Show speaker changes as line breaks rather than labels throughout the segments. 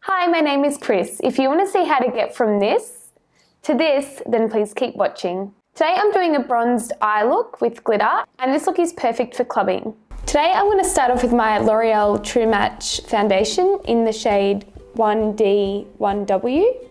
Hi, my name is Chris. If you want to see how to get from this to this, then please keep watching. Today I'm doing a bronzed eye look with glitter, and this look is perfect for clubbing. Today I'm going to start off with my L'Oreal True Match foundation in the shade 1D1W.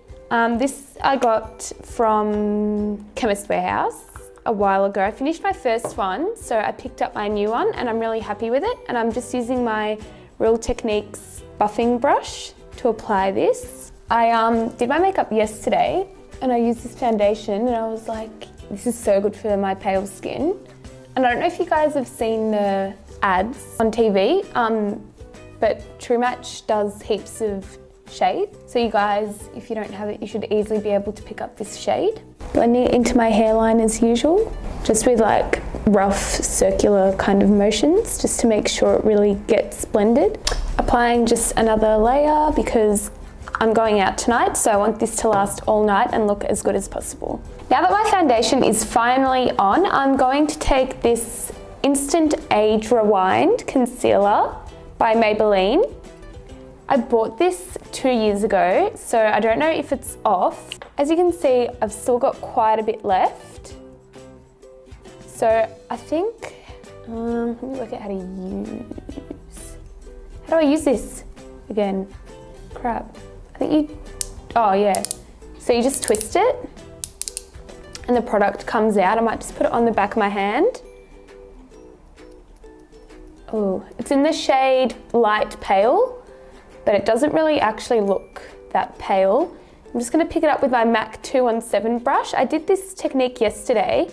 This I got from Chemist Warehouse a while ago. I finished my first one, so I picked up my new one and I'm really happy with it. And I'm just using my Real Techniques buffing brush to apply this. I did my makeup yesterday and I used this foundation and I was like, this is so good for my pale skin. And I don't know if you guys have seen the ads on TV, but True Match does heaps of shade. So you guys, if you don't have it, you should easily be able to pick up this shade. Blending it into my hairline as usual, just with like rough circular kind of motions, just to make sure it really gets blended. Applying just another layer because I'm going out tonight, so I want this to last all night and look as good as possible. Now that my foundation is finally on, I'm going to take this Instant Age Rewind Concealer by Maybelline. I bought this 2 years ago, so I don't know if it's off. As you can see, I've still got quite a bit left. So I think, let me look at how to use. How do I use this again? Crap. I think oh yeah. So you just twist it and the product comes out. I might just put it on the back of my hand. Oh, it's in the shade Light Pale, but it doesn't really actually look that pale. I'm just gonna pick it up with my MAC 217 brush. I did this technique yesterday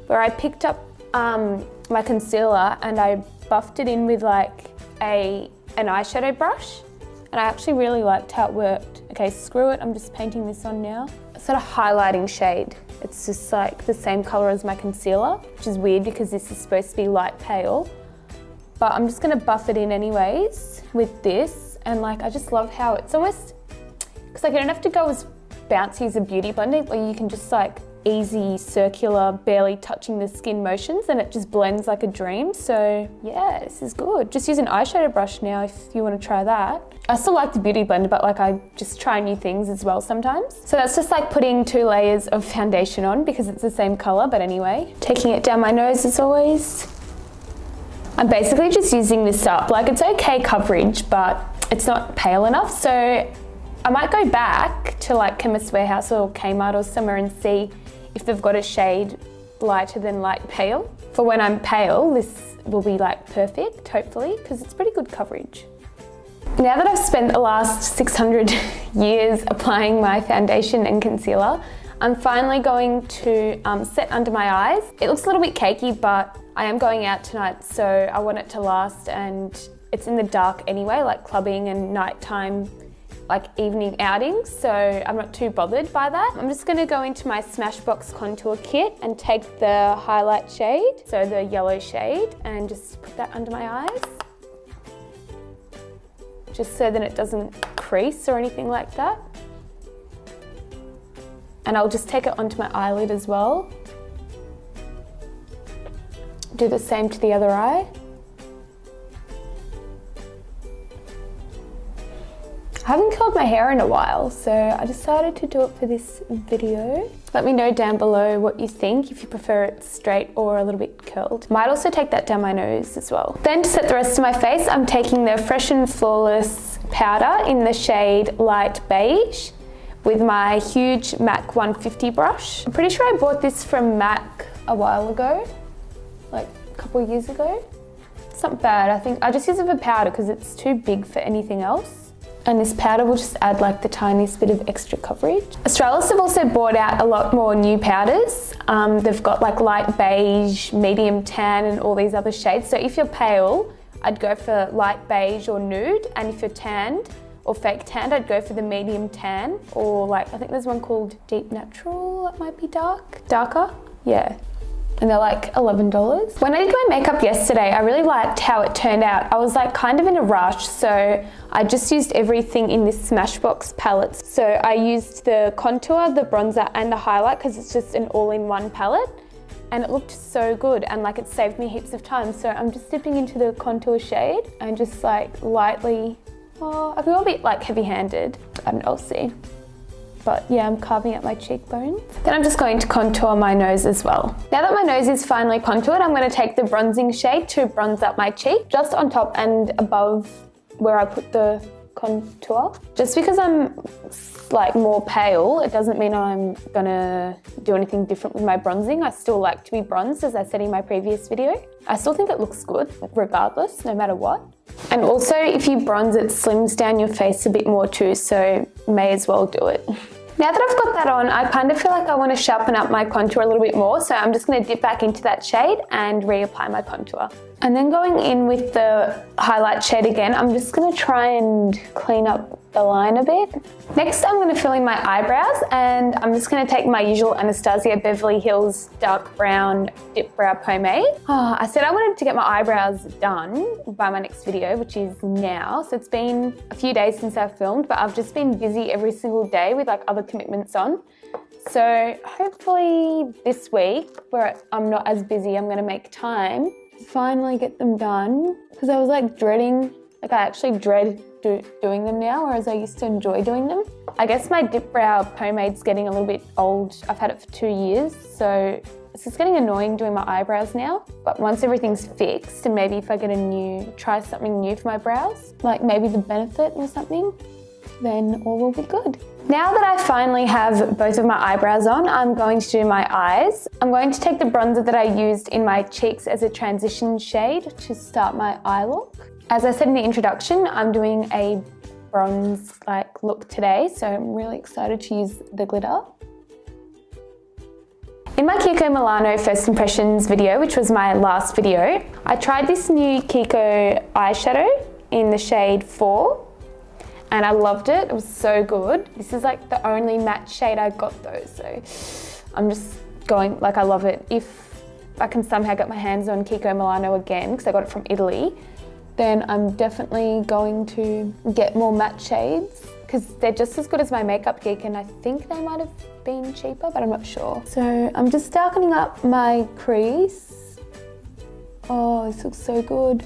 where I picked up my concealer and I buffed it in with like an eyeshadow brush. And I actually really liked how it worked. Okay, screw it, I'm just painting this on now. It's sort of highlighting shade. It's just like the same color as my concealer, which is weird because this is supposed to be light pale. But I'm just gonna buff it in anyways with this. And like, I just love how it's almost, because like you don't have to go as bouncy as a beauty blender, or you can just like easy circular, barely touching the skin motions, and it just blends like a dream. So yeah, this is good. Just use an eyeshadow brush now if you want to try that. I still like the beauty blender, but like I just try new things as well sometimes. So that's just like putting 2 layers of foundation on because it's the same color, but anyway. Taking it down my nose as always. I'm basically just using this up. Like it's okay coverage, but it's not pale enough. So I might go back to like Chemist Warehouse or Kmart or somewhere and see if they've got a shade lighter than light pale. For when I'm pale, this will be like perfect, hopefully, because it's pretty good coverage. Now that I've spent the last 600 years applying my foundation and concealer, I'm finally going to set under my eyes. It looks a little bit cakey, but I am going out tonight, so I want it to last, and it's in the dark anyway, like clubbing and nighttime, like evening outings, so I'm not too bothered by that. I'm just gonna go into my Smashbox contour kit and take the highlight shade, so the yellow shade, and just put that under my eyes. Just so that it doesn't crease or anything like that. And I'll just take it onto my eyelid as well. Do the same to the other eye. I haven't curled my hair in a while, so I decided to do it for this video. Let me know down below what you think, if you prefer it straight or a little bit curled. Might also take that down my nose as well. Then to set the rest of my face, I'm taking the Fresh and Flawless powder in the shade Light Beige with my huge MAC 150 brush. I'm pretty sure I bought this from MAC a while ago, like a couple of years ago. It's not bad. I think I just use it for powder because it's too big for anything else. And this powder will just add like the tiniest bit of extra coverage. Australis have also brought out a lot more new powders. They've got like light beige, medium tan, and all these other shades. So if you're pale, I'd go for light beige or nude. And if you're tanned or fake tanned, I'd go for the medium tan, or like, I think there's one called Deep Natural that might be darker. Yeah. And they're like $11. When I did my makeup yesterday, I really liked how it turned out. I was like kind of in a rush, so I just used everything in this Smashbox palette. So I used the contour, the bronzer, and the highlight because it's just an all-in-one palette. and it looked so good, and like it saved me heaps of time. So I'm just dipping into the contour shade and just like lightly, I feel a bit like heavy-handed, I don't know, I'll see. But yeah, I'm carving out my cheekbones. Then I'm just going to contour my nose as well. Now that my nose is finally contoured, I'm going to take the bronzing shade to bronze up my cheek, just on top and above where I put the contour. Just because I'm like more pale, it doesn't mean I'm gonna do anything different with my bronzing. I still like to be bronzed, as I said in my previous video. I still think it looks good regardless, no matter what. And also, if you bronze, it slims down your face a bit more too, so may as well do it. Now that I've got that on, I kind of feel like I want to sharpen up my contour a little bit more, so I'm just going to dip back into that shade and reapply my contour. And then going in with the highlight shade again, I'm just going to try and clean up the line a bit. Next, I'm going to fill in my eyebrows, and I'm just going to take my usual Anastasia Beverly Hills dark brown dip brow pomade. I said I wanted to get my eyebrows done by my next video, which is now. So it's been a few days since I've filmed, but I've just been busy every single day with like other commitments on. So hopefully this week, where I'm not as busy, I'm going to make time to finally get them done, because I was like dreading, like I actually dread doing them now, whereas I used to enjoy doing them. I guess my dip brow pomade's getting a little bit old. I've had it for 2 years, so it's just getting annoying doing my eyebrows now. But once everything's fixed, and maybe if I get try something new for my brows, like maybe the Benefit or something, then all will be good. Now that I finally have both of my eyebrows on, I'm going to do my eyes. I'm going to take the bronzer that I used in my cheeks as a transition shade to start my eye look. As I said in the introduction, I'm doing a bronze-like look today, so I'm really excited to use the glitter. In my Kiko Milano first impressions video, which was my last video, I tried this new Kiko eyeshadow in the shade 4, and I loved it. It was so good. This is like the only matte shade I got though, so I'm just going, like, I love it. If I can somehow get my hands on Kiko Milano again, because I got it from Italy, then I'm definitely going to get more matte shades, because they're just as good as my Makeup Geek, and I think they might have been cheaper, but I'm not sure. So I'm just darkening up my crease. Oh, this looks so good.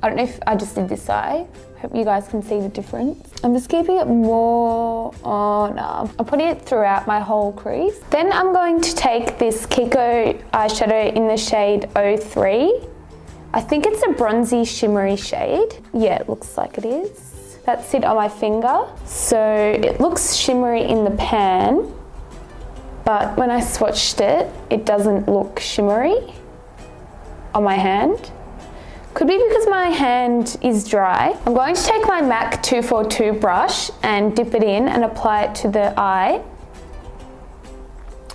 I don't know if I just did this eye. Hope you guys can see the difference. I'm just keeping it more on, I'm putting it throughout my whole crease. Then I'm going to take this Kiko eyeshadow in the shade 03. I think it's a bronzy shimmery shade. Yeah, it looks like it is. That's it on my finger. So it looks shimmery in the pan, but when I swatched it, it doesn't look shimmery on my hand. Could be because my hand is dry. I'm going to take my MAC 242 brush and dip it in and apply it to the eye.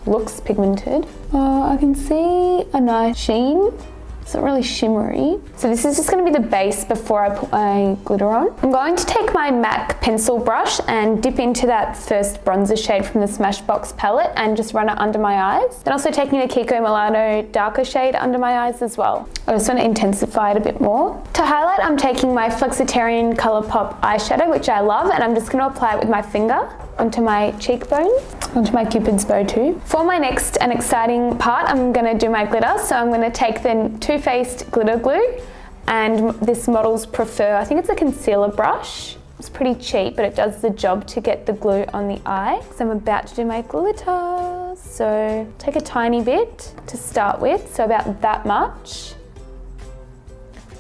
Looks pigmented. I can see a nice sheen. It's not really shimmery. So this is just going to be the base before I put my glitter on. I'm going to take my MAC pencil brush and dip into that first bronzer shade from the Smashbox palette and just run it under my eyes. Then also taking the Kiko Milano darker shade under my eyes as well. I just want to intensify it a bit more. To highlight, I'm taking my Flexitarian Colourpop eyeshadow, which I love, and I'm just going to apply it with my finger onto my cheekbones, onto my Cupid's bow too. For my next and exciting part, I'm going to do my glitter. So I'm going to take the Too Faced glitter glue and this Models Prefer, I think it's a concealer brush. It's pretty cheap, but it does the job to get the glue on the eye. So I'm about to do my glitter. So take a tiny bit to start with, so about that much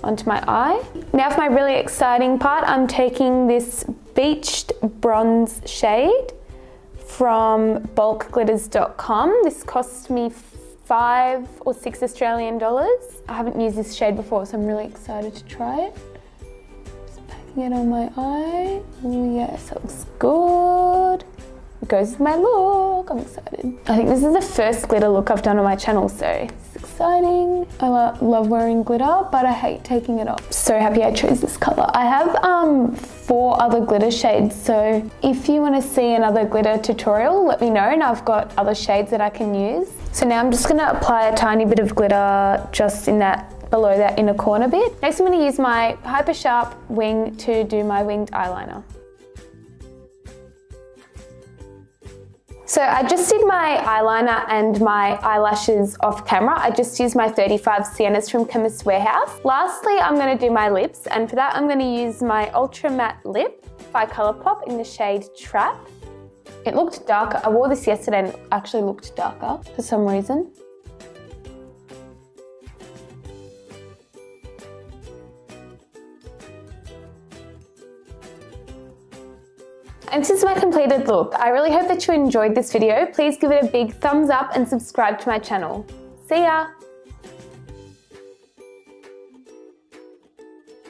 onto my eye. Now for my really exciting part, I'm taking this Beached Bronze shade from bulkglitters.com. This cost me $5 or $6 Australian dollars. I haven't used this shade before, so I'm really excited to try it. Just packing it on my eye. Oh yes, that looks good. It goes with my look. I'm excited. I think this is the first glitter look I've done on my channel, so it's exciting. I love wearing glitter, but I hate taking it off. So happy I chose this color. I have 4 other glitter shades, so if you want to see another glitter tutorial, let me know, and I've got other shades that I can use. So now I'm just going to apply a tiny bit of glitter just in that, below that inner corner bit. Next I'm going to use my Hyper Sharp wing to do my winged eyeliner. So I just did my eyeliner and my eyelashes off camera. I just used my 35 Siennas from Chemist Warehouse. Lastly, I'm going to do my lips, and for that I'm going to use my Ultra Matte Lip by Colourpop in the shade Trap. It looked darker. I wore this yesterday and it actually looked darker for some reason. And this is my completed look. I really hope that you enjoyed this video. Please give it a big thumbs up and subscribe to my channel. See ya!